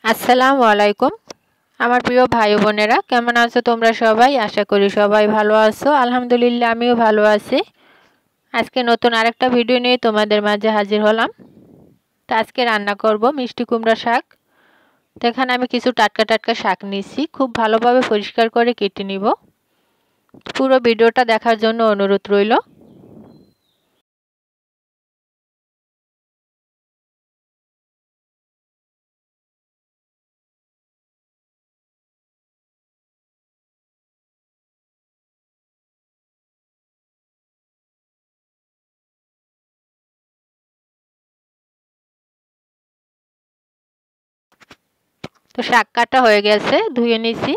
আসসালামু আলাইকুম আমার প্রিয় ভাই বোনেরা, কেমন আছো তোমরা সবাই? আশা করি সবাই ভালো আছো। আলহামদুলিল্লাহ আমিও ভালো আছি। আজকে নতুন আরেকটা ভিডিও নিয়ে তোমাদের মাঝে হাজির হলাম। তো আজকে রান্না করব মিষ্টি কুমড়া শাক। তো এখানে আমি কিছু টাটকা টাটকা শাক নিয়েছি, খুব ভালোভাবে পরিষ্কার করে কেটে নিব। পুরো ভিডিওটা দেখার জন্য অনুরোধ রইল। তো শাক কাটা হয়ে গেছে, ধুয়ে নিয়েছি।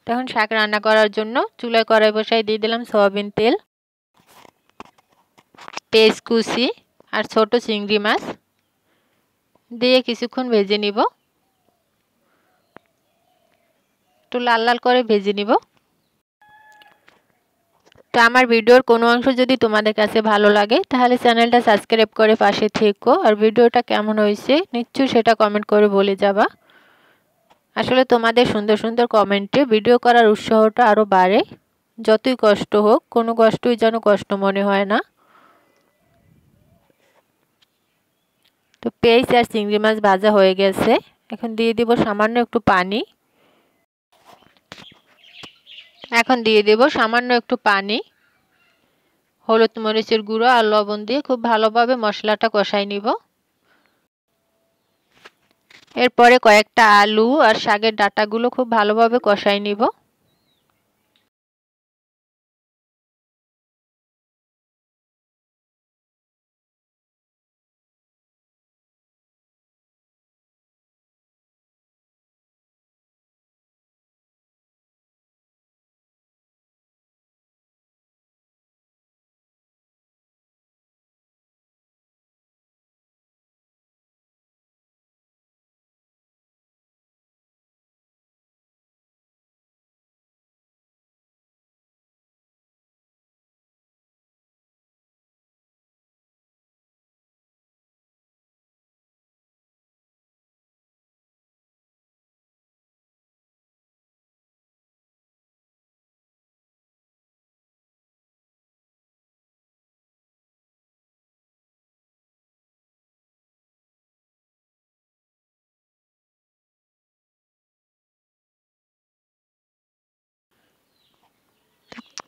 তখন শাক রান্না করার জন্য চুলায় কড়াই বসাই দিয়ে দিলাম সয়াবিন তেল, পেঁয়াজ কুচি আর ছোট চিংড়ি মাছ দিয়ে কিছুক্ষণ ভেজে নিব। একটু লাল লাল করে ভেজে নিব। তো আমার ভিডিওর কোনো অংশ যদি তোমাদের কাছে ভালো লাগে তাহলে চ্যানেলটা সাবস্ক্রাইব করে পাশে থেকো। আর ভিডিওটা কেমন হয়েছে নিশ্চয়ই সেটা কমেন্ট করে বলে যাবা। আসলে তোমাদের সুন্দর সুন্দর কমেন্টে ভিডিও করার উৎসাহটা আরও বাড়ে। যতই কষ্ট হোক, কোনো কষ্টই যেন কষ্ট মনে হয় না। তো পেঁয়াজ আর চিংড়ি মাছ ভাজা হয়ে গেছে, এখন দিয়ে দিব সামান্য একটু পানি। হলুদ মরিচের গুঁড়ো আর লবণ দিয়ে খুব ভালোভাবে মশলাটা কষাই নিব। এরপরে কয়েকটা আলু আর শাকের ডাঁটাগুলো খুব ভালোভাবে কষাই নিব।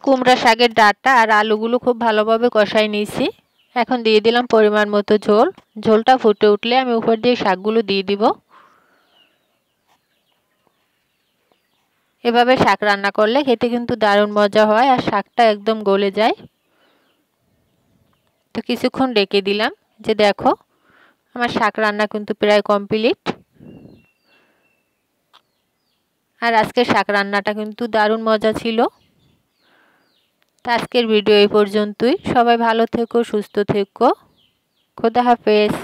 কুমড়া শাকের ডাঁটা আর আলুগুলো খুব ভালোভাবে কষাই নিয়েছি। এখন দিয়ে দিলাম পরিমাণ মতো ঝোল। ঝোলটা ফুটে উঠলে আমি উপর দিয়ে শাকগুলো দিয়ে দিব। এভাবে শাক রান্না করলে খেতে কিন্তু দারুণ মজা হয় আর শাকটা একদম গলে যায়। তো কিছুক্ষণ রেখে দিলাম। যে দেখো আমার শাক রান্না কিন্তু প্রায় কমপ্লিট। আর আজকের শাক রান্নাটা কিন্তু দারুণ মজা ছিল। তো আজকের ভিডিও এই পর্যন্তই। সবাই ভালো থেকো, সুস্থ থেকো। খোদা হাফেজ।